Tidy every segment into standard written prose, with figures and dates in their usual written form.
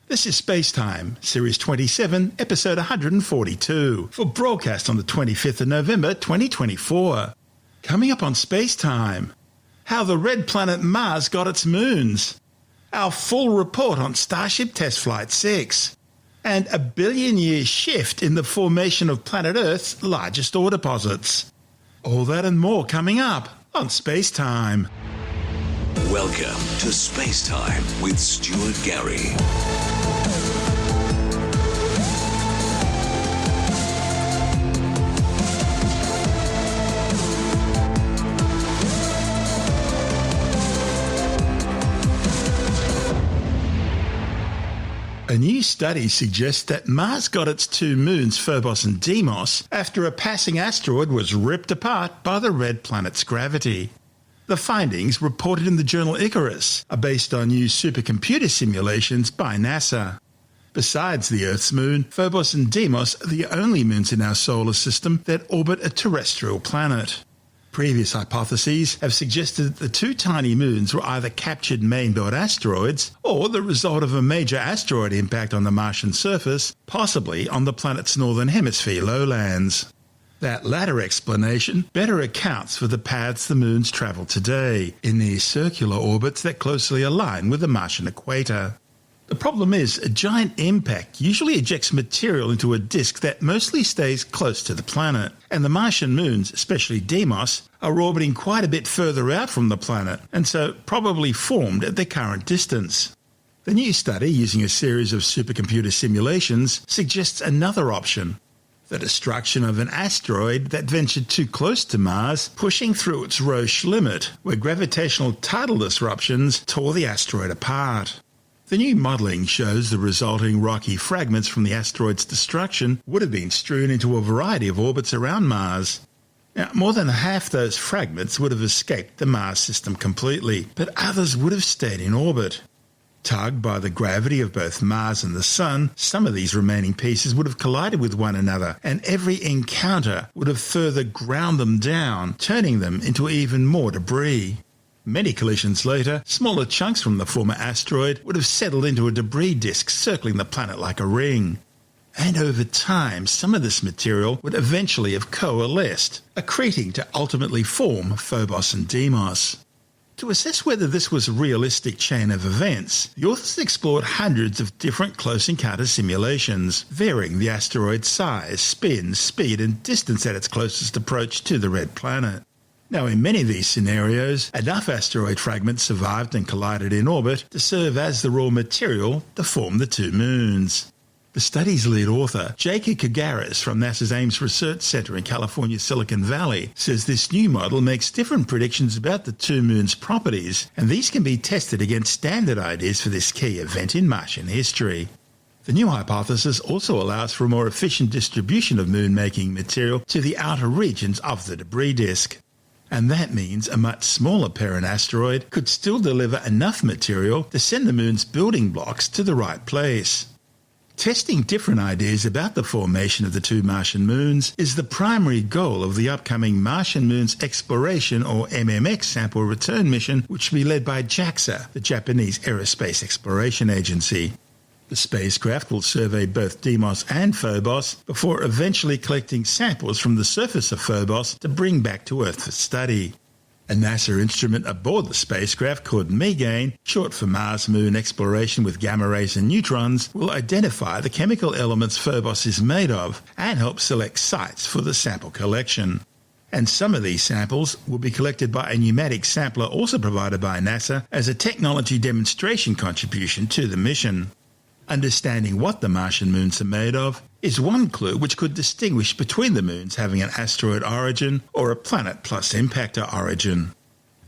This is SpaceTime, Series 27, Episode 142, for broadcast on the 25th of November 2024. Coming up on SpaceTime, how the red planet Mars got its moons, our full report on Starship Test Flight 6, and a billion-year shift in the formation of planet Earth's largest ore deposits. All that and more coming up on SpaceTime. Welcome to SpaceTime with Stuart Gary. A new study suggests that Mars got its two moons, Phobos and Deimos, after a passing asteroid was ripped apart by the red planet's gravity. The findings, reported in the journal Icarus, are based on new supercomputer simulations by NASA. Besides the Earth's moon, Phobos and Deimos are the only moons in our solar system that orbit a terrestrial planet. Previous hypotheses have suggested that the two tiny moons were either captured main-belt asteroids or the result of a major asteroid impact on the Martian surface, possibly on the planet's northern hemisphere lowlands. That latter explanation better accounts for the paths the moons travel today, in near circular orbits that closely align with the Martian equator. The problem is, a giant impact usually ejects material into a disk that mostly stays close to the planet, and the Martian moons, especially Deimos, are orbiting quite a bit further out from the planet, and so probably formed at their current distance. The new study, using a series of supercomputer simulations, suggests another option: the destruction of an asteroid that ventured too close to Mars, pushing through its Roche limit, where gravitational tidal disruptions tore the asteroid apart. The new modelling shows the resulting rocky fragments from the asteroid's destruction would have been strewn into a variety of orbits around Mars. Now, more than half those fragments would have escaped the Mars system completely, but others would have stayed in orbit. Tugged by the gravity of both Mars and the Sun, some of these remaining pieces would have collided with one another, and every encounter would have further ground them down, turning them into even more debris. Many collisions later, smaller chunks from the former asteroid would have settled into a debris disk circling the planet like a ring. And over time, some of this material would eventually have coalesced, accreting to ultimately form Phobos and Deimos. To assess whether this was a realistic chain of events, the authors explored hundreds of different close encounter simulations, varying the asteroid's size, spin, speed, and distance at its closest approach to the red planet. Now, in many of these scenarios, enough asteroid fragments survived and collided in orbit to serve as the raw material to form the two moons. The study's lead author, J.K. Kagaris from NASA's Ames Research Center in California's Silicon Valley, says this new model makes different predictions about the two moons' properties, and these can be tested against standard ideas for this key event in Martian history. The new hypothesis also allows for a more efficient distribution of moon-making material to the outer regions of the debris disk. And that means a much smaller parent asteroid could still deliver enough material to send the moon's building blocks to the right place. Testing different ideas about the formation of the two Martian moons is the primary goal of the upcoming Martian Moons Exploration, or MMX, sample return mission, which will be led by JAXA, the Japanese Aerospace Exploration Agency. The spacecraft will survey both Deimos and Phobos before eventually collecting samples from the surface of Phobos to bring back to Earth for study. A NASA instrument aboard the spacecraft called MEGAIN, short for Mars Moon Exploration with Gamma Rays and Neutrons, will identify the chemical elements Phobos is made of and help select sites for the sample collection. And some of these samples will be collected by a pneumatic sampler also provided by NASA as a technology demonstration contribution to the mission. Understanding what the Martian moons are made of is one clue which could distinguish between the moons having an asteroid origin or a planet plus impactor origin.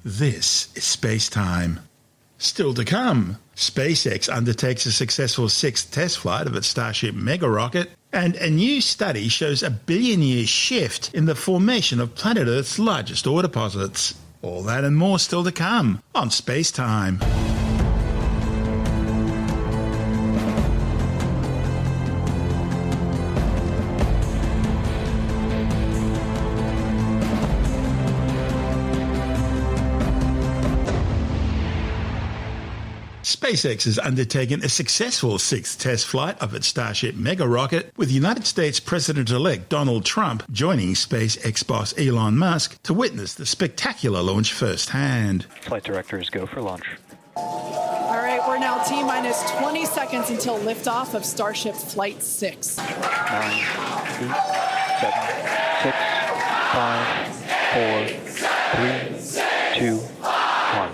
This is SpaceTime. Still to come, SpaceX undertakes a successful sixth test flight of its Starship Mega rocket, and a new study shows a billion-year shift in the formation of planet Earth's largest ore deposits. All that and more still to come on SpaceTime. SpaceX has undertaken a successful sixth test flight of its Starship Mega rocket, with United States President-elect Donald Trump joining SpaceX boss Elon Musk to witness the spectacular launch firsthand. Flight directors go for launch. All right, we're now T-minus 20 seconds until liftoff of Starship Flight 6. 9, 8, 7, 6, 5, 4, 3, 2, 1.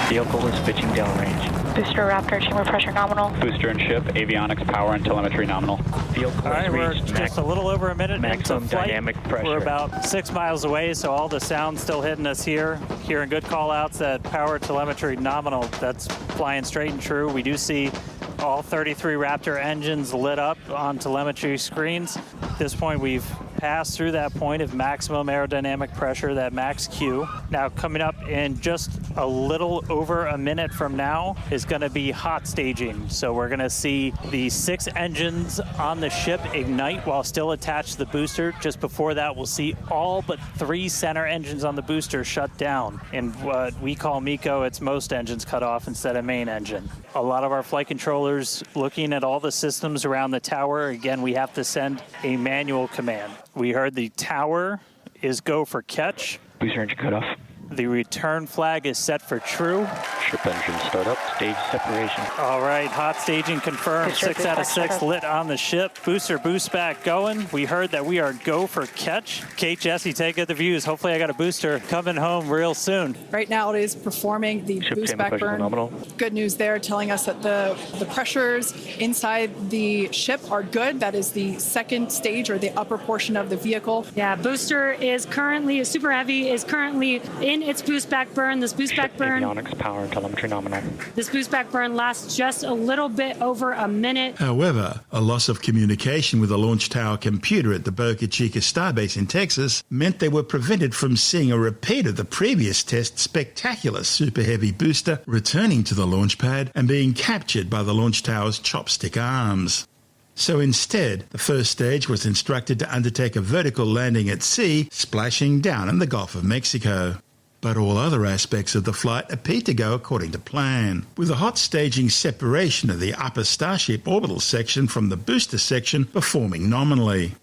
Vehicle is pitching downrange. Booster Raptor, chamber pressure nominal. Booster and ship, avionics, power, and telemetry nominal. Vehicle All right, we're just a little over a minute maximum into flight. dynamic pressure. We're about 6 miles away, so all the sound's still hitting us here. Hearing good call-outs that power, telemetry nominal, that's flying straight and true. We do see all 33 Raptor engines lit up on telemetry screens. At this point, we've passed through that point of maximum aerodynamic pressure, that max Q. Now, coming up in just a little over a minute from now is going to be hot staging. So we're going to see the 6 engines on the ship ignite while still attached to the booster. Just before that, we'll see all but 3 center engines on the booster shut down. In what we call MECO, it's most engines cut off instead of main engine. A lot of our flight controllers looking at all the systems around the tower. Again, we have to send a manual command. We heard the tower is go for catch. Booster engine cut off. The return flag is set for true. Ship engine startup. Stage separation. All right, hot staging confirmed. Booster 6 out of 6 boost back lit on the ship. Booster boost back going. We heard that we are go for catch. Kate, Jesse, take good the views. Hopefully I got a booster coming home real soon. Right now it is performing the Ship boost chamber back pressure burn. nominal. Good news there, telling us that the pressures inside the ship are good. That is the second stage, or the upper portion of the vehicle. Yeah, booster is currently, Super Heavy is currently in its boost back burn. This boost back burn, Avionics, power, and telemetry nominal. this boost back burn lasts just a little bit over a minute. However, a loss of communication with the launch tower computer at the Boca Chica Starbase in Texas meant they were prevented from seeing a repeat of the previous test's spectacular Super Heavy booster returning to the launch pad and being captured by the launch tower's chopstick arms. So instead, the first stage was instructed to undertake a vertical landing at sea, splashing down in the Gulf of Mexico. But all other aspects of the flight appeared to go according to plan, with the hot staging separation of the upper Starship orbital section from the booster section performing nominally.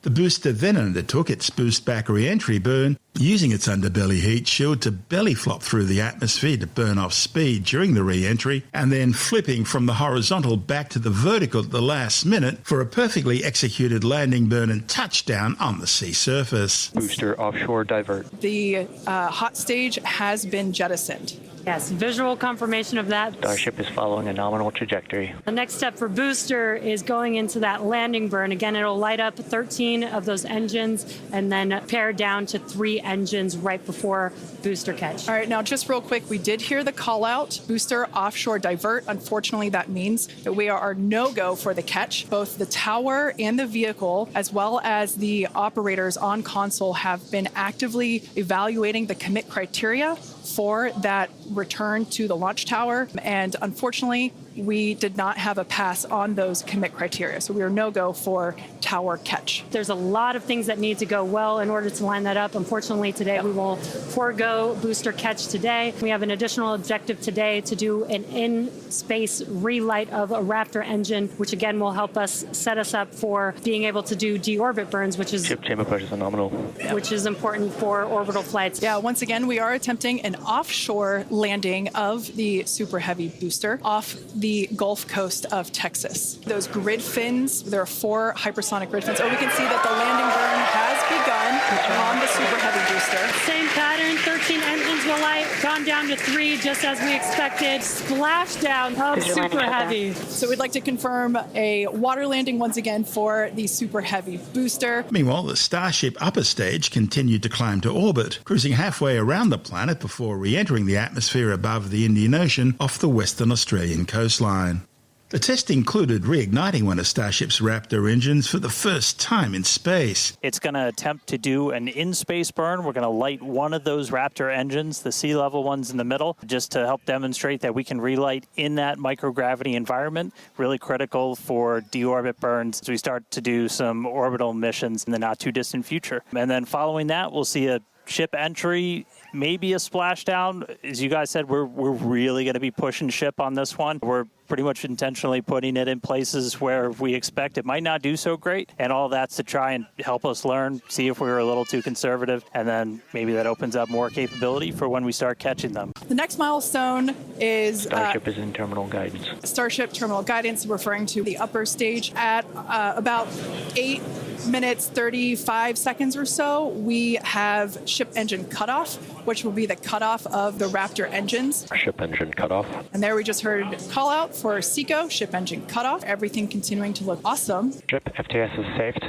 The booster then undertook its boost back re-entry burn, using its underbelly heat shield to belly flop through the atmosphere to burn off speed during the re-entry, and then flipping from the horizontal back to the vertical at the last minute for a perfectly executed landing burn and touchdown on the sea surface. Booster offshore divert. The hot stage has been jettisoned. Yes, visual confirmation of that. Starship is following a nominal trajectory. The next step for booster is going into that landing burn. Again, it'll light up 13 of those engines and then pare down to 3 engines right before booster catch. All right, now just real quick, we did hear the call out, booster offshore divert. Unfortunately, that means that we are no-go for the catch. Both the tower and the vehicle, as well as the operators on console, have been actively evaluating the commit criteria for that return to the launch tower. And unfortunately, we did not have a pass on those commit criteria. So we are no-go for tower catch. There's a lot of things that need to go well in order to line that up. Unfortunately, today we will forego booster catch today. We have an additional objective today to do an in-space relight of a Raptor engine, which again will help us set us up for being able to do deorbit burns, which is Ship chamber pressure nominal. which is important for orbital flights. Yeah, once again, we are attempting an offshore landing of the Super Heavy booster off the Gulf Coast of Texas. Those grid fins, there are 4 hypersonic grid fins. Oh, we can see that the landing burn has begun on the Super Heavy booster. Same pattern, 13 engines will light, gone down to 3 just as we expected. Splashdown of Super Heavy. So we'd like to confirm a water landing once again for the Super Heavy booster. Meanwhile, the Starship upper stage continued to climb to orbit, cruising halfway around the planet before re-entering the atmosphere above the Indian Ocean off the Western Australian coastline. The test included reigniting one of Starship's Raptor engines for the first time in space. It's going to attempt to do an in-space burn. We're going to light one of those Raptor engines, the sea level ones in the middle, just to help demonstrate that we can relight in that microgravity environment. Really critical for deorbit burns as we start to do some orbital missions in the not too distant future. And then following that, we'll see a ship entry, maybe a splashdown. As you guys said, we're really going to be pushing ship on this one. We're pretty much intentionally putting it in places where we expect it might not do so great, and all that's to try and help us learn, see if we were a little too conservative, and then maybe that opens up more capability for when we start catching them. The next milestone is Starship is in terminal guidance. Starship terminal guidance, referring to the upper stage. At about 8 minutes 35 seconds or so, we have ship engine cutoff, which will be the cutoff of the Raptor engines. Ship engine cutoff. And there we just heard call out for SECO, ship engine cutoff. Everything continuing to look awesome. Ship FTS is saved.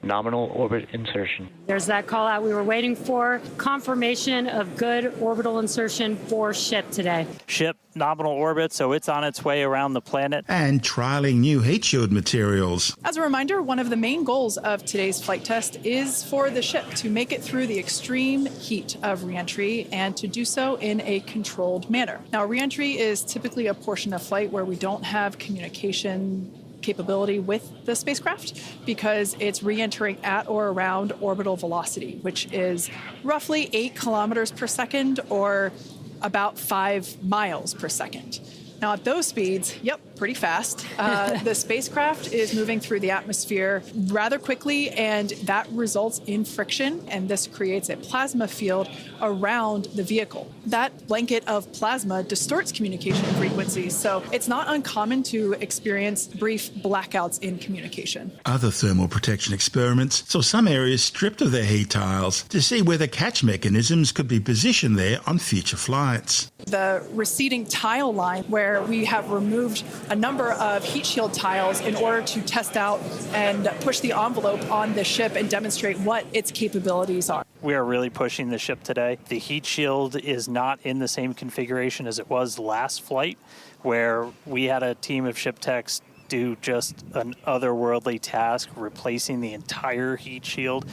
Nominal orbit insertion. There's that call out we were waiting for. Confirmation of good orbital insertion for ship today. Ship nominal orbit, so it's on its way around the planet. And trialling new heat shield materials. As a reminder, one of the main goals of today's flight test is for the ship to make it through the extreme heat of reentry and to do so in a controlled manner. Now, reentry is typically a portion of flight where we don't have communication capability with the spacecraft because it's re-entering at or around orbital velocity, which is roughly 8 kilometers per second or about 5 miles per second. Now, at those speeds, pretty fast. The spacecraft is moving through the atmosphere rather quickly, and that results in friction, and this creates a plasma field around the vehicle. That blanket of plasma distorts communication frequencies, so it's not uncommon to experience brief blackouts in communication. Other thermal protection experiments saw some areas stripped of their heat tiles to see whether catch mechanisms could be positioned there on future flights. The receding tile line, where we have removed a number of heat shield tiles in order to test out and push the envelope on the ship and demonstrate what its capabilities are. We are really pushing the ship today. The heat shield is not in the same configuration as it was last flight, where we had a team of ship techs do just an otherworldly task, replacing the entire heat shield.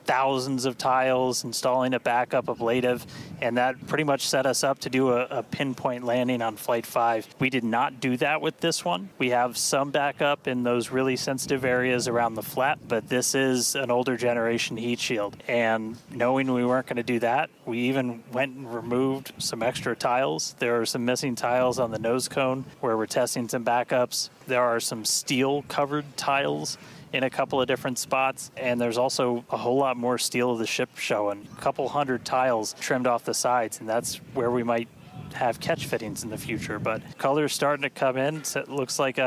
Thousands of tiles, installing a backup ablative, and that pretty much set us up to do a pinpoint landing on Flight 5. We did not do that with this one. We have some backup in those really sensitive areas around the flap, but this is an older generation heat shield. And knowing we weren't going to do that, we even went and removed some extra tiles. There are some missing tiles on the nose cone where we're testing some backups. There are some steel-covered tiles in a couple of different spots, and there's also a whole lot more steel of the ship showing. A couple hundred tiles trimmed off the sides, and that's where we might have catch fittings in the future. But color's starting to come in, so it looks like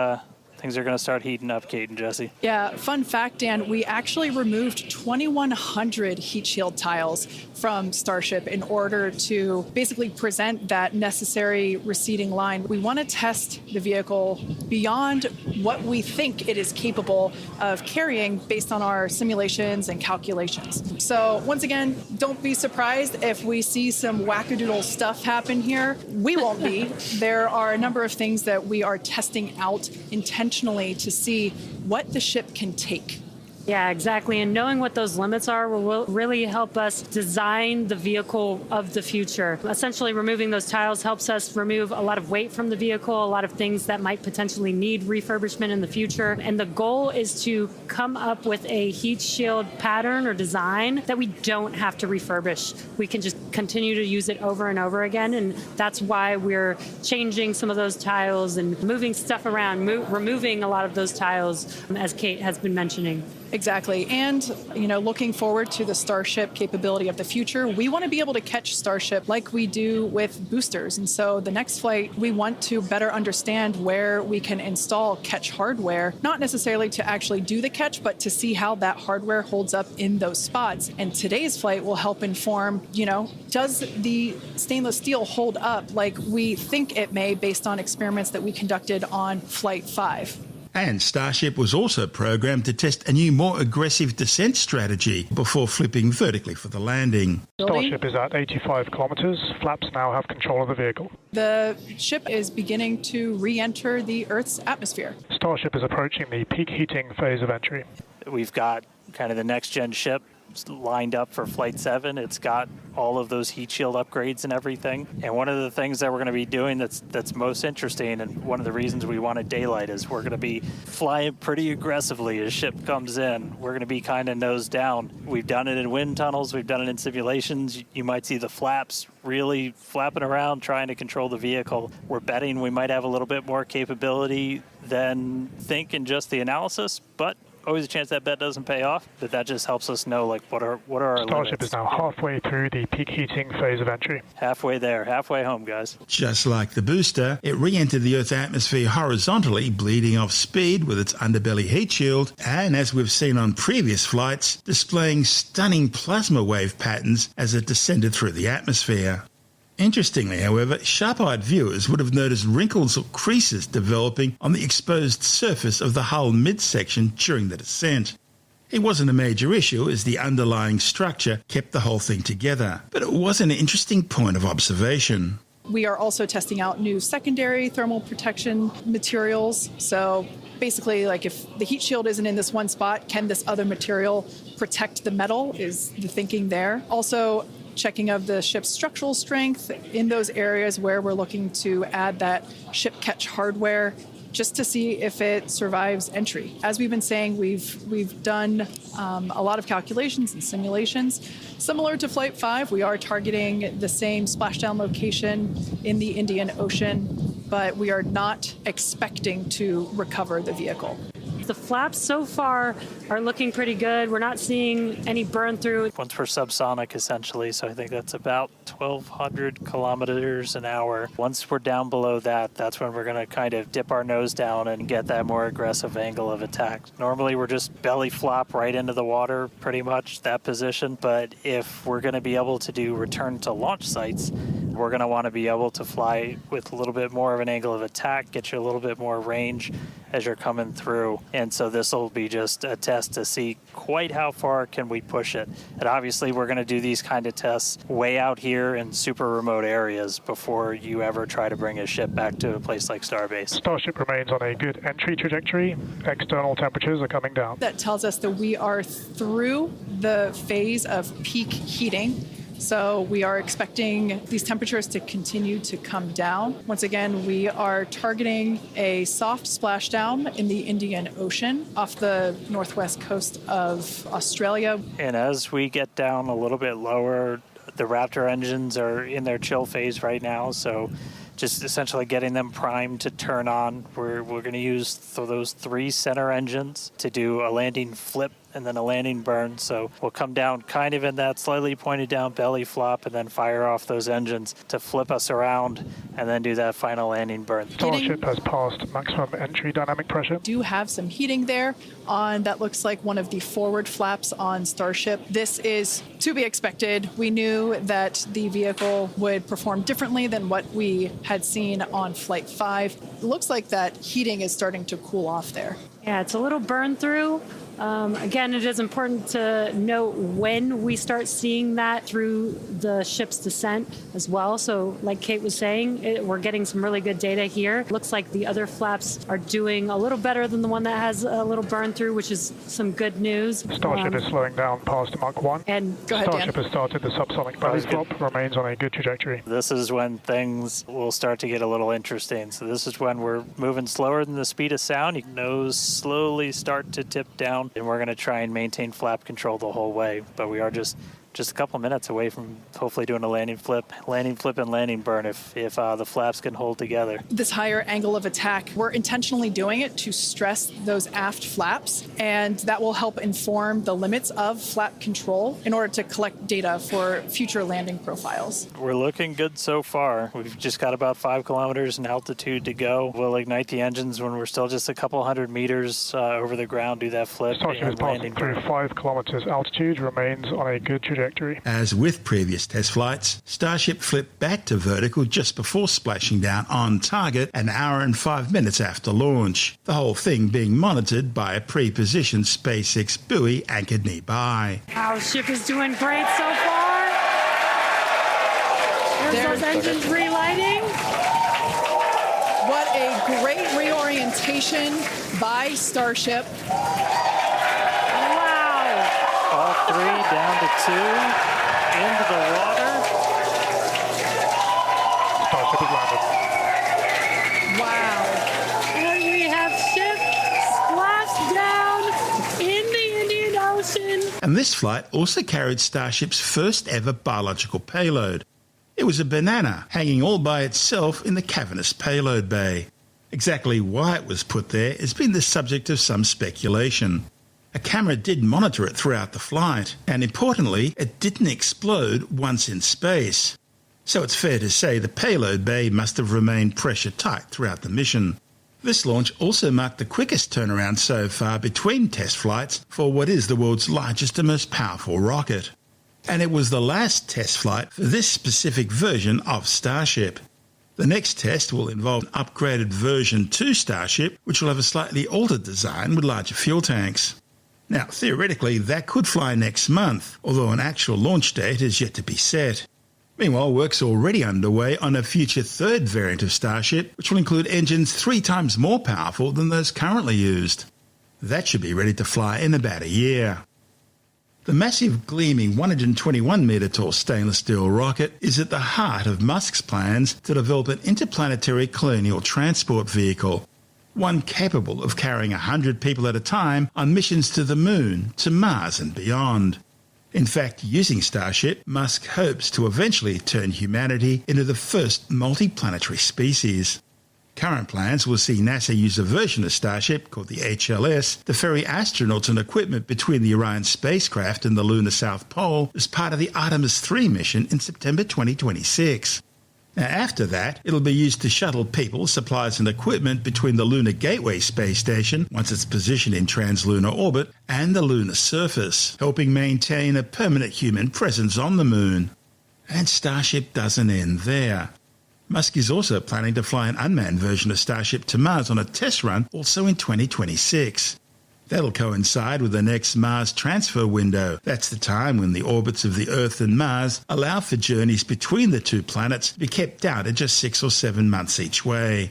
things are going to start heating up, Kate and Jesse. Yeah, fun fact, Dan, we actually removed 2,100 heat shield tiles from Starship in order to basically present that necessary receding line. We want to test the vehicle beyond what we think it is capable of carrying based on our simulations and calculations. So once again, don't be surprised if we see some wackadoodle stuff happen here. We won't be. There are a number of things that we are testing out intentionally to see what the ship can take. Yeah, exactly. And knowing what those limits are will really help us design the vehicle of the future. Essentially, removing those tiles helps us remove a lot of weight from the vehicle, a lot of things that might potentially need refurbishment in the future. And the goal is to come up with a heat shield pattern or design that we don't have to refurbish. We can just continue to use it over and over again. And that's why we're changing some of those tiles and moving stuff around, removing a lot of those tiles, as Kate has been mentioning. Exactly. And, looking forward to the Starship capability of the future, we want to be able to catch Starship like we do with boosters. And so the next flight, we want to better understand where we can install catch hardware, not necessarily to actually do the catch, but to see how that hardware holds up in those spots. And today's flight will help inform, does the stainless steel hold up like we think it may based on experiments that we conducted on Flight 5? And Starship was also programmed to test a new, more aggressive descent strategy before flipping vertically for the landing. Starship is at 85 kilometers. Flaps now have control of the vehicle. The ship is beginning to re-enter the Earth's atmosphere. Starship is approaching the peak heating phase of entry. We've got kind of the next-gen ship lined up for Flight 7. It's got all of those heat shield upgrades and everything. And one of the things that we're going to be doing that's most interesting, and one of the reasons we wanted daylight, is we're going to be flying pretty aggressively as ship comes in. We're going to be kind of nose down. We've done it in wind tunnels. We've done it in simulations. You might see the flaps really flapping around trying to control the vehicle. We're betting we might have a little bit more capability than think in just the analysis, but always a chance that bet doesn't pay off, but that just helps us know, like, what are our Starship limits. is now halfway through the peak heating phase of entry. Halfway there, halfway home, guys. Just like the booster, it re-entered the Earth's atmosphere horizontally, bleeding off speed with its underbelly heat shield, and as we've seen on previous flights, displaying stunning plasma wave patterns as it descended through the atmosphere. Interestingly, however, sharp-eyed viewers would have noticed wrinkles or creases developing on the exposed surface of the hull midsection during the descent. It wasn't a major issue as the underlying structure kept the whole thing together, but it was an interesting point of observation. We are also testing out new secondary thermal protection materials. So basically, like, if the heat shield isn't in this one spot, can this other material protect the metal is the thinking there. Also, checking of the ship's structural strength in those areas where we're looking to add that ship catch hardware, just to see if it survives entry. As we've been saying, we've done a lot of calculations and simulations. Similar to Flight 5, we are targeting the same splashdown location in the Indian Ocean, but we are not expecting to recover the vehicle. The flaps so far are looking pretty good. We're not seeing any burn through. Once we're subsonic, essentially, so I think that's about 1,200 kilometers an hour. Once we're down below that, that's when we're going to kind of dip our nose down and get that more aggressive angle of attack. Normally, we're just belly flop right into the water, pretty much, that position. But if we're going to be able to do return to launch sites, we're going to want to be able to fly with a little bit more of an angle of attack, get you a little bit more range as you're coming through. And so this will be just a test to see quite how far can we push it. And obviously we're going to do these kind of tests way out here in super remote areas before you ever try to bring a ship back to a place like Starbase. Starship remains on a good entry trajectory. External temperatures are coming down. That tells us that we are through the phase of peak heating. So we are expecting these temperatures to continue to come down. Once again, we are targeting a soft splashdown in the Indian Ocean off the northwest coast of Australia. And as we get down a little bit lower, the Raptor engines are in their chill phase right now, so just essentially getting them primed to turn on. We're going to use those 3 center engines to do a landing flip and then a landing burn. So we'll come down kind of in that slightly pointed down belly flop and then fire off those engines to flip us around and then do that final landing burn. Starship has passed maximum entry dynamic pressure. Do have some heating there on that looks like one of the forward flaps on Starship. This is to be expected. We knew that the vehicle would perform differently than what we had seen on Flight 5. It looks like that heating is starting to cool off there. Yeah, it's a little burn through. Again, it is important to note when we start seeing that through the ship's descent as well. So like Kate was saying, we're getting some really good data here. Looks like the other flaps are doing a little better than the one that has a little burn through, which is some good news. Starship is slowing down past Mach 1. And go ahead, Starship Dan. has started the subsonic belly flop, remains on a good trajectory. This is when things will start to get a little interesting. So this is when we're moving slower than the speed of sound. Your nose slowly start to tip down, and we're going to try and maintain flap control the whole way. But we are just a couple minutes away from hopefully doing a landing flip and landing burn if the flaps can hold together. This higher angle of attack, we're intentionally doing it to stress those aft flaps, and that will help inform the limits of flap control in order to collect data for future landing profiles. We're looking good so far. We've just got about 5 kilometers in altitude to go. We'll ignite the engines when we're still just a couple hundred meters over the ground, do that flip. Starship is passing through 5 kilometers altitude, remains on a good trajectory. trajectory. As with previous test flights, Starship flipped back to vertical just before splashing down on target an hour and 5 minutes after launch, the whole thing being monitored by a pre-positioned SpaceX buoy anchored nearby. Our ship is doing great so far. There's those engines relighting. What a great reorientation by Starship. Wow. All three down to 2 into the water. Starship is landed. Wow. And we have ship splashed down in the Indian Ocean. And this flight also carried Starship's first ever biological payload. It was a banana hanging all by itself in the cavernous payload bay. Exactly why it was put there has been the subject of some speculation. A camera did monitor it throughout the flight, and importantly, it didn't explode once in space. So it's fair to say the payload bay must have remained pressure tight throughout the mission. This launch also marked the quickest turnaround so far between test flights for what is the world's largest and most powerful rocket. And it was the last test flight for this specific version of Starship. The next test will involve an upgraded version 2 Starship, which will have a slightly altered design with larger fuel tanks. Now, theoretically, that could fly next month, although an actual launch date is yet to be set. Meanwhile, work's already underway on a future third variant of Starship, which will include engines 3 times more powerful than those currently used. That should be ready to fly in about a year. The massive, gleaming 121-metre tall stainless steel rocket is at the heart of Musk's plans to develop an interplanetary colonial transport vehicle, one capable of carrying 100 people at a time on missions to the Moon, to Mars and beyond. In fact, using Starship, Musk hopes to eventually turn humanity into the first multiplanetary species. Current plans will see NASA use a version of Starship, called the HLS, to ferry astronauts and equipment between the Orion spacecraft and the lunar South Pole as part of the Artemis 3 mission in September 2026. Now, after that, it'll be used to shuttle people, supplies and equipment between the Lunar Gateway space station, once it's positioned in translunar orbit, and the lunar surface, helping maintain a permanent human presence on the Moon. And Starship doesn't end there. Musk is also planning to fly an unmanned version of Starship to Mars on a test run also in 2026. That'll coincide with the next Mars transfer window. That's the time when the orbits of the Earth and Mars allow for journeys between the two planets to be kept down to just 6 or 7 months each way.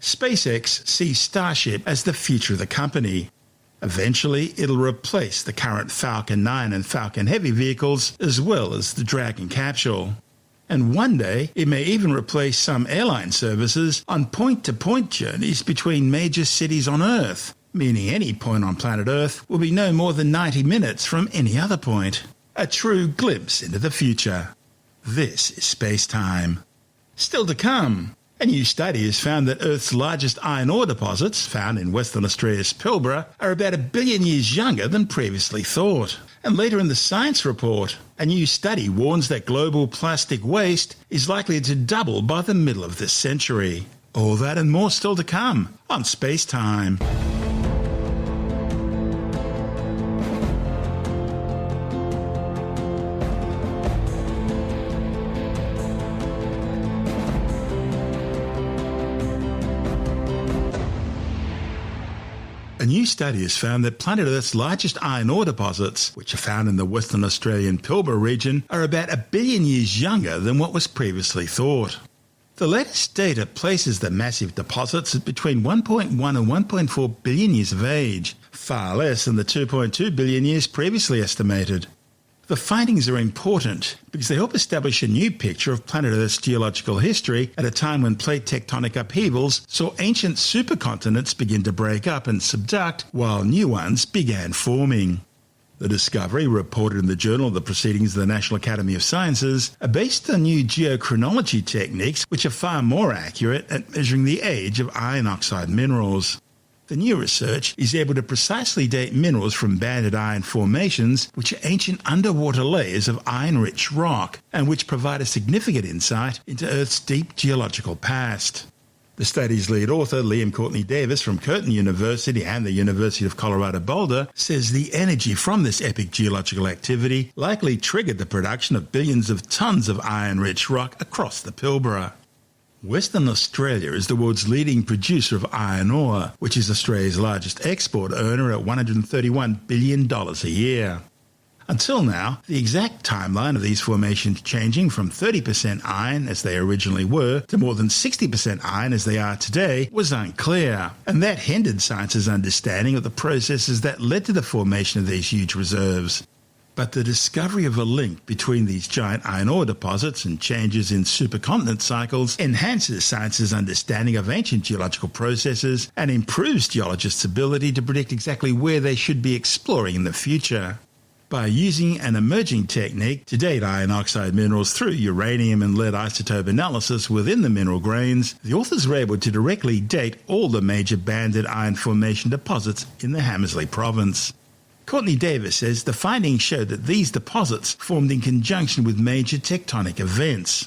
SpaceX sees Starship as the future of the company. Eventually, it'll replace the current Falcon 9 and Falcon Heavy vehicles, as well as the Dragon capsule. And one day, it may even replace some airline services on point-to-point journeys between major cities on Earth, meaning any point on planet Earth will be no more than 90 minutes from any other point. A true glimpse into the future. This is SpaceTime. Still to come, a new study has found that Earth's largest iron ore deposits, found in Western Australia's Pilbara, are about 1 billion years younger than previously thought. And later in the science report, a new study warns that global plastic waste is likely to double by the middle of this century. All that and more still to come on SpaceTime. A new study has found that planet Earth's largest iron ore deposits, which are found in the Western Australian Pilbara region, are about 1 billion years younger than what was previously thought. The latest data places the massive deposits at between 1.1 and 1.4 billion years of age, far less than the 2.2 billion years previously estimated. The findings are important because they help establish a new picture of planet Earth's geological history at a time when plate tectonic upheavals saw ancient supercontinents begin to break up and subduct while new ones began forming. The discovery, reported in the Journal of the Proceedings of the National Academy of Sciences, are based on new geochronology techniques which are far more accurate at measuring the age of iron oxide minerals. The new research is able to precisely date minerals from banded iron formations, which are ancient underwater layers of iron-rich rock, and which provide a significant insight into Earth's deep geological past. The study's lead author, Liam Courtney Davis from Curtin University and the University of Colorado Boulder, says the energy from this epic geological activity likely triggered the production of billions of tons of iron-rich rock across the Pilbara. Western Australia is the world's leading producer of iron ore, which is Australia's largest export earner at $131 billion a year. Until now, the exact timeline of these formations changing from 30% iron, as they originally were, to more than 60% iron as they are today was unclear, and that hindered science's understanding of the processes that led to the formation of these huge reserves. But the discovery of a link between these giant iron ore deposits and changes in supercontinent cycles enhances science's understanding of ancient geological processes and improves geologists' ability to predict exactly where they should be exploring in the future. By using an emerging technique to date iron oxide minerals through uranium and lead isotope analysis within the mineral grains, the authors were able to directly date all the major banded iron formation deposits in the Hamersley province. Courtney Davis says the findings showed that these deposits formed in conjunction with major tectonic events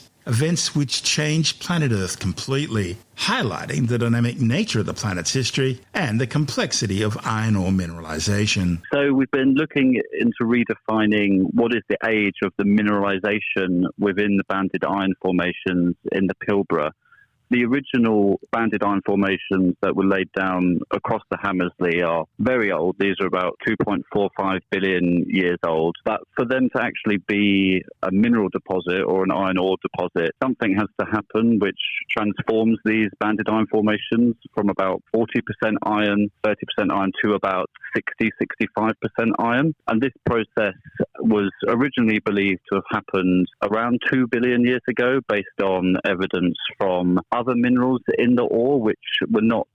which changed planet Earth completely, highlighting the dynamic nature of the planet's history and the complexity of iron ore mineralization. So we've been looking into redefining what is the age of the mineralization within the banded iron formations in the Pilbara. The original banded iron formations that were laid down across the Hamersley are very old. These are about 2.45 billion years old. But for them to actually be a mineral deposit or an iron ore deposit, something has to happen which transforms these banded iron formations from about 40% iron, 30% iron to about 60-65% iron. And this process was originally believed to have happened around 2 billion years ago based on evidence from other minerals in the ore which were not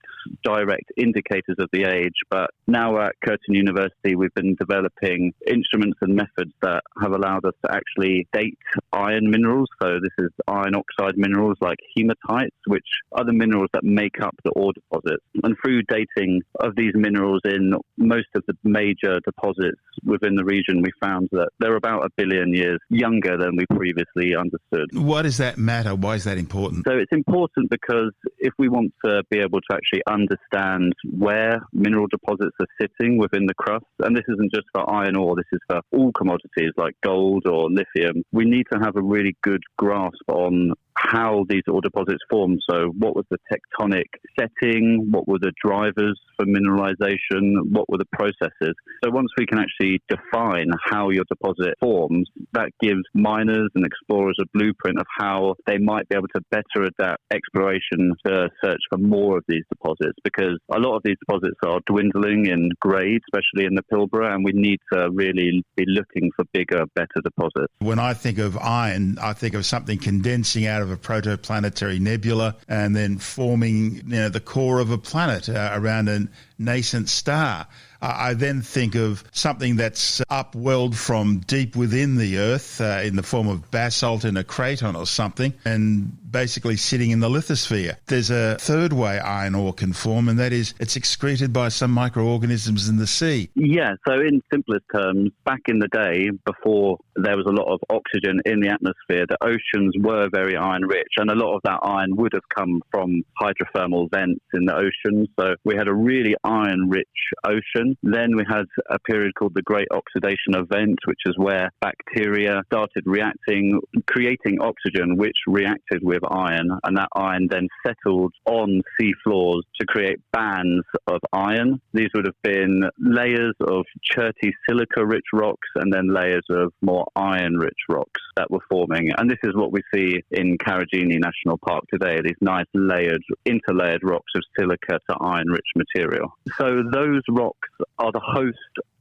direct indicators of the age. But now at Curtin University we've been developing instruments and methods that have allowed us to actually date iron minerals. So this is iron oxide minerals like hematites, which are the minerals that make up the ore deposits. And through dating of these minerals in most of the major deposits within the region, we found that they're about 1 billion years younger than we previously understood. Why does that matter? Why is that important? So it's important because if we want to be able to actually understand where mineral deposits are sitting within the crust, and this isn't just for iron ore, this is for all commodities like gold or lithium, we need to have a really good grasp on how these ore deposits formed. So what was the tectonic setting? What were the drivers for mineralization? What were the processes? So once we can actually define how your deposit forms, that gives miners and explorers a blueprint of how they might be able to better adapt exploration to search for more of these deposits, because a lot of these deposits are dwindling in grade, especially in the Pilbara, and we need to really be looking for bigger, better deposits. When I think of iron, I think of something condensing out of a protoplanetary nebula and then forming, the core of a planet around a nascent star. I then think of something that's upwelled from deep within the Earth in the form of basalt in a craton or something, and basically sitting in the lithosphere. There's a third way iron ore can form, and that is it's excreted by some microorganisms in the sea. Yeah, so in simplest terms, back in the day, before there was a lot of oxygen in the atmosphere, the oceans were very iron-rich, and a lot of that iron would have come from hydrothermal vents in the ocean. So we had a really iron-rich ocean. Then we had a period called the Great Oxidation Event, which is where bacteria started reacting, creating oxygen, which reacted with iron, and that iron then settled on sea floors to create bands of iron. These would have been layers of cherty silica-rich rocks and then layers of more iron-rich rocks that were forming. And this is what we see in Karijini National Park today, these nice layered, interlayered rocks of silica to iron-rich material. So those rocks are the host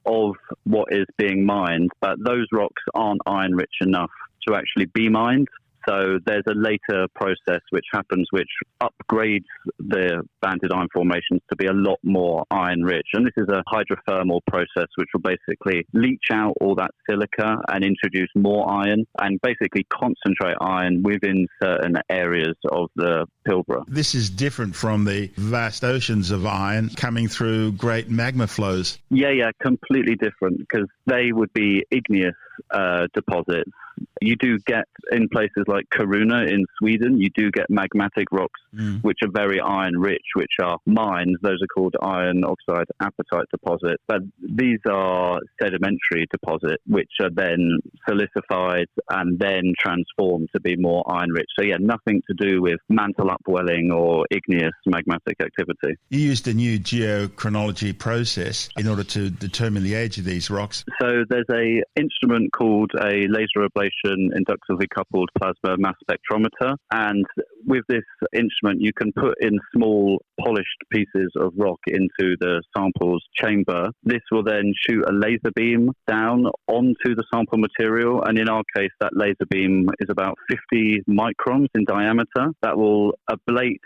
of what is being mined, but those rocks aren't iron-rich enough to actually be mined. So there's a later process which happens which upgrades the banded iron formations to be a lot more iron-rich. And this is a hydrothermal process which will basically leach out all that silica and introduce more iron and basically concentrate iron within certain areas of the Pilbara. This is different from the vast oceans of iron coming through great magma flows. Yeah, completely different, because they would be igneous deposits. You do get, in places like Kiruna in Sweden, you do get magmatic rocks, which are very iron-rich, which are mines. Those are called iron oxide apatite deposits. But these are sedimentary deposits, which are then silicified and then transformed to be more iron-rich. So, yeah, nothing to do with mantle upwelling or igneous magmatic activity. You used a new geochronology process in order to determine the age of these rocks. So there's a instrument called a laser ablation inductively coupled plasma mass spectrometer, and with this instrument you can put in small polished pieces of rock into the sample's chamber. This will then shoot a laser beam down onto the sample material, and in our case that laser beam is about 50 microns in diameter. That will ablate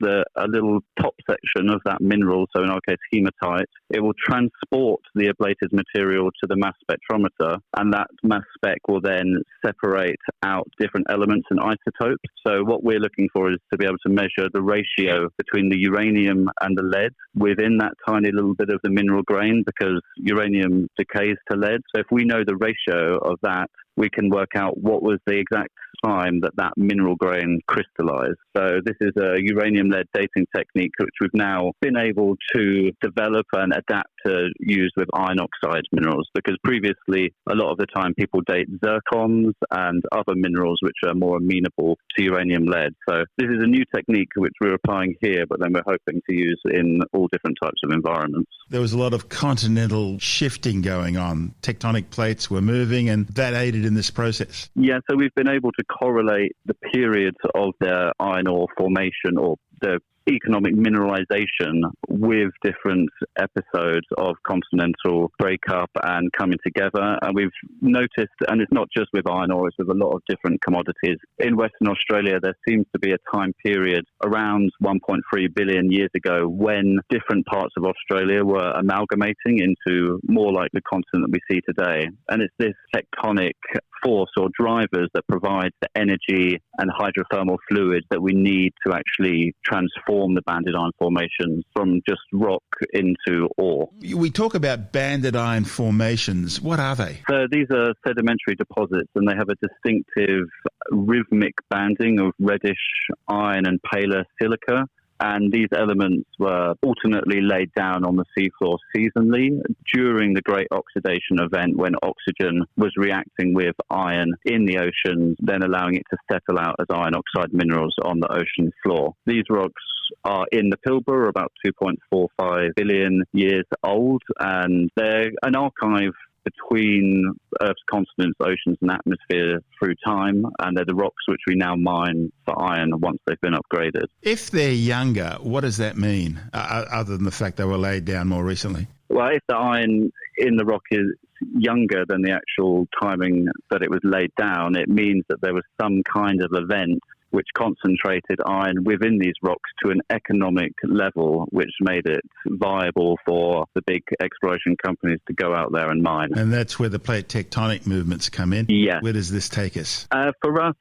a little top section of that mineral, so in our case hematite. It will transport the ablated material to the mass spectrometer, and that mass spec will then separate out different elements and isotopes. So what we're looking for is to be able to measure the ratio between the uranium and the lead within that tiny little bit of the mineral grain, because uranium decays to lead. So if we know the ratio of that, we can work out what was the exact time that mineral grain crystallized. So this is a uranium-lead dating technique which we've now been able to develop and adapt to use with iron oxide minerals, because previously a lot of the time people date zircons and other minerals which are more amenable to uranium-lead. So this is a new technique which we're applying here, but then we're hoping to use in all different types of environments. There was a lot of continental shifting going on. Tectonic plates were moving, and that aided in this process. Yeah, so we've been able to correlate the periods of the iron ore formation or the economic mineralization with different episodes of continental breakup and coming together. And we've noticed, and it's not just with iron ore, it's with a lot of different commodities. In Western Australia, there seems to be a time period around 1.3 billion years ago when different parts of Australia were amalgamating into more like the continent that we see today. And it's this tectonic force or drivers that provide the energy and hydrothermal fluid that we need to actually transform the banded iron formations from just rock into ore. We talk about banded iron formations. What are they? So these are sedimentary deposits, and they have a distinctive rhythmic banding of reddish iron and paler silica. And these elements were alternately laid down on the seafloor seasonally during the Great Oxidation event, when oxygen was reacting with iron in the oceans, then allowing it to settle out as iron oxide minerals on the ocean floor. These rocks are in the Pilbara, about 2.45 billion years old, and they're an archive between Earth's continents, oceans and atmosphere through time, and they're the rocks which we now mine for iron once they've been upgraded. If they're younger, what does that mean, other than the fact they were laid down more recently? Well, if the iron in the rock is younger than the actual timing that it was laid down, it means that there was some kind of event which concentrated iron within these rocks to an economic level, which made it viable for the big exploration companies to go out there and mine. And that's where the plate tectonic movements come in? Yeah. Where does this take us? For us,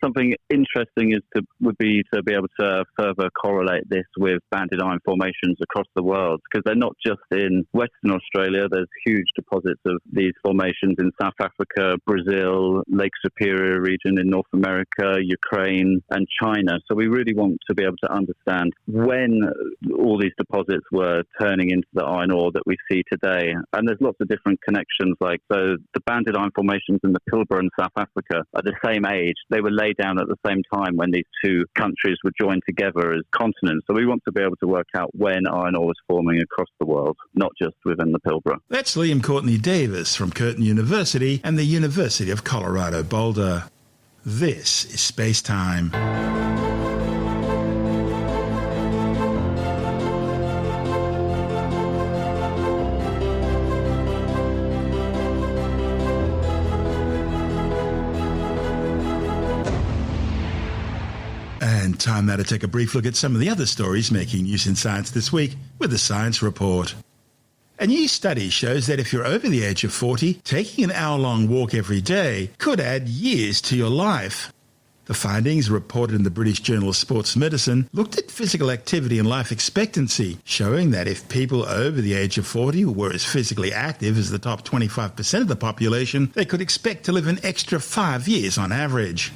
something interesting would be to be able to further correlate this with banded iron formations across the world, because they're not just in Western Australia. There's huge deposits of these formations in South Africa, Brazil, Lake Superior region in North America, Ukraine, and China. So we really want to be able to understand when all these deposits were turning into the iron ore that we see today. And there's lots of different connections. Like, so the banded iron formations in the Pilbara and South Africa are the same age. They were laid down at the same time when these two countries were joined together as continents. So we want to be able to work out when iron ore was forming across the world, not just within the Pilbara. That's Liam Courtney Davis from Curtin University and the University of Colorado Boulder. This is SpaceTime. And time now to take a brief look at some of the other stories making news in science this week with the Science Report. A new study shows that if you're over the age of 40, taking an hour-long walk every day could add years to your life. The findings, reported in the British Journal of Sports Medicine, looked at physical activity and life expectancy, showing that if people over the age of 40 were as physically active as the top 25% of the population, they could expect to live an extra 5 years on average.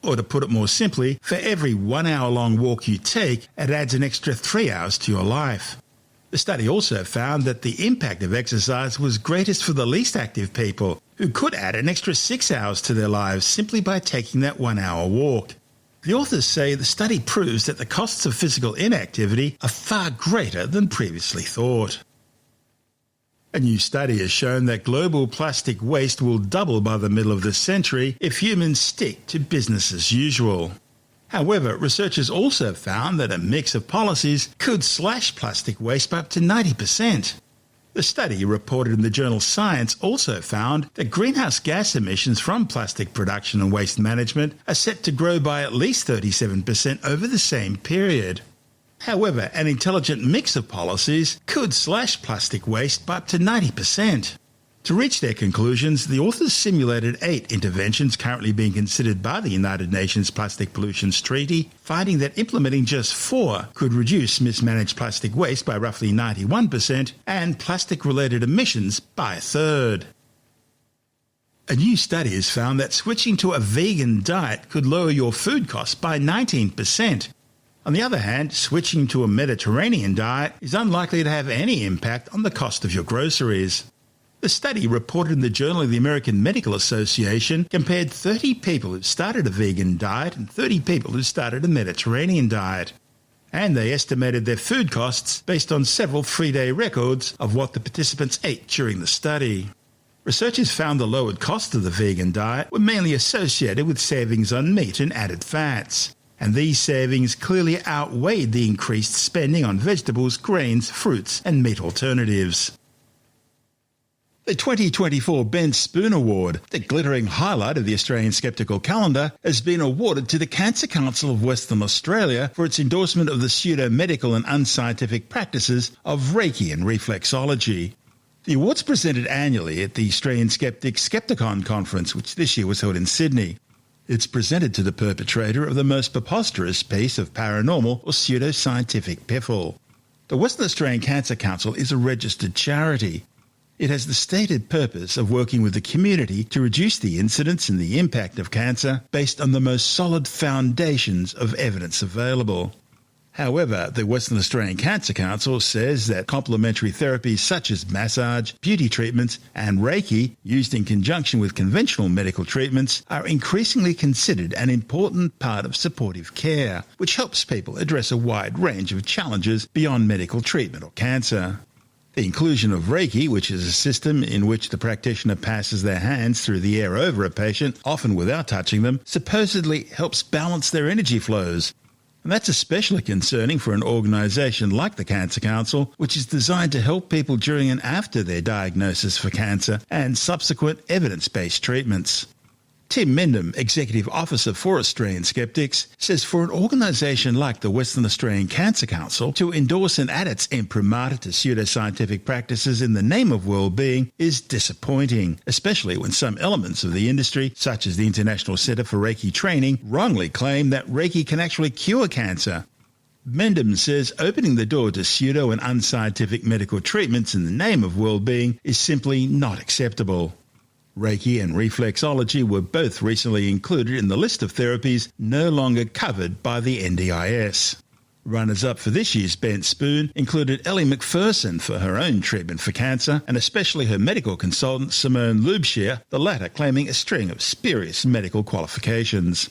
Or to put it more simply, for every 1 hour long walk you take, it adds an extra 3 hours to your life. The study also found that the impact of exercise was greatest for the least active people, who could add an extra 6 hours to their lives simply by taking that 1 hour walk. The authors say the study proves that the costs of physical inactivity are far greater than previously thought. A new study has shown that global plastic waste will double by the middle of this century if humans stick to business as usual. However, researchers also found that a mix of policies could slash plastic waste by up to 90%. The study, reported in the journal Science, also found that greenhouse gas emissions from plastic production and waste management are set to grow by at least 37% over the same period. However, an intelligent mix of policies could slash plastic waste by up to 90%. To reach their conclusions, the authors simulated 8 interventions currently being considered by the United Nations Plastic Pollutions Treaty, finding that implementing just 4 could reduce mismanaged plastic waste by roughly 91% and plastic-related emissions by a third. A new study has found that switching to a vegan diet could lower your food costs by 19%. On the other hand, switching to a Mediterranean diet is unlikely to have any impact on the cost of your groceries. The study, reported in the Journal of the American Medical Association, compared 30 people who started a vegan diet and 30 people who started a Mediterranean diet. And they estimated their food costs based on several 3-day records of what the participants ate during the study. Researchers found the lowered cost of the vegan diet were mainly associated with savings on meat and added fats. And these savings clearly outweighed the increased spending on vegetables, grains, fruits, and meat alternatives. The 2024 Ben Spoon Award, the glittering highlight of the Australian Skeptical Calendar, has been awarded to the Cancer Council of Western Australia for its endorsement of the pseudo-medical and unscientific practices of Reiki and reflexology. The award's presented annually at the Australian Skeptics Skepticon Conference, which this year was held in Sydney. It's presented to the perpetrator of the most preposterous piece of paranormal or pseudo-scientific piffle. The Western Australian Cancer Council is a registered charity. It has the stated purpose of working with the community to reduce the incidence and the impact of cancer based on the most solid foundations of evidence available. However, the Western Australian Cancer Council says that complementary therapies such as massage, beauty treatments and Reiki, used in conjunction with conventional medical treatments, are increasingly considered an important part of supportive care, which helps people address a wide range of challenges beyond medical treatment or cancer. The inclusion of Reiki, which is a system in which the practitioner passes their hands through the air over a patient, often without touching them, supposedly helps balance their energy flows. And that's especially concerning for an organisation like the Cancer Council, which is designed to help people during and after their diagnosis for cancer and subsequent evidence-based treatments. Tim Mendham, Executive Officer for Australian Skeptics, says for an organisation like the Western Australian Cancer Council to endorse and add its imprimatur to pseudoscientific practices in the name of well-being is disappointing, especially when some elements of the industry, such as the International Centre for Reiki Training, wrongly claim that Reiki can actually cure cancer. Mendham says opening the door to pseudo and unscientific medical treatments in the name of well-being is simply not acceptable. Reiki and reflexology were both recently included in the list of therapies no longer covered by the NDIS. Runners-up for this year's Bent Spoon included Ellie McPherson for her own treatment for cancer, and especially her medical consultant Simone Lubshire, the latter claiming a string of spurious medical qualifications.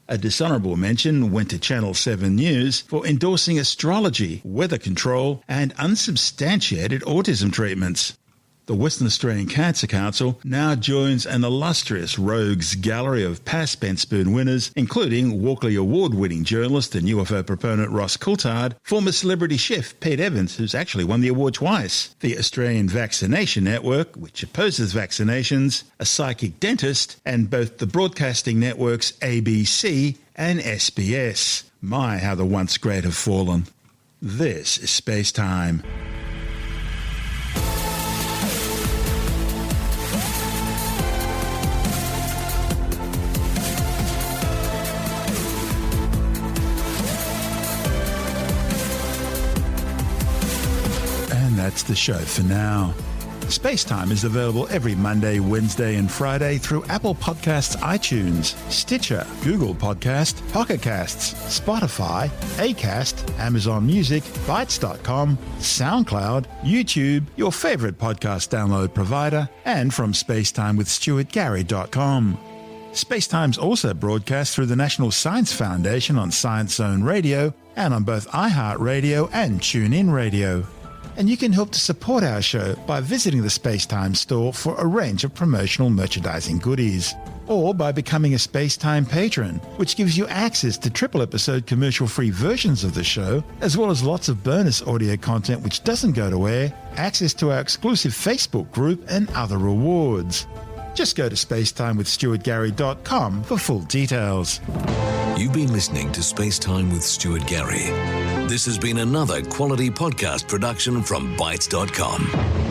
A dishonourable mention went to Channel 7 News for endorsing astrology, weather control and unsubstantiated autism treatments. The Western Australian Cancer Council now joins an illustrious rogues gallery of past Ben Spoon winners, including Walkley Award-winning journalist and UFO proponent Ross Coulthard, former celebrity chef Pete Evans, who's actually won the award twice, the Australian Vaccination Network, which opposes vaccinations, a psychic dentist, and both the broadcasting networks ABC and SBS. My, how the once great have fallen. This is Space Time. that's the show for now. SpaceTime is available every Monday, Wednesday and Friday through Apple Podcasts, iTunes, Stitcher, Google Podcast, Pocket Casts, Spotify, Acast, Amazon Music, Bytes.com, SoundCloud, YouTube, your favourite podcast download provider, and from spacetimewithstuartgary.com. SpaceTime's also broadcast through the National Science Foundation on Science Zone Radio and on both iHeartRadio and TuneIn Radio. And you can help to support our show by visiting the SpaceTime store for a range of promotional merchandising goodies, or by becoming a SpaceTime patron, which gives you access to triple-episode commercial-free versions of the show, as well as lots of bonus audio content which doesn't go to air, access to our exclusive Facebook group, and other rewards. Just go to spacetimewithstuartgary.com for full details. You've been listening to SpaceTime with Stuart Gary. This has been another quality podcast production from Bytes.com.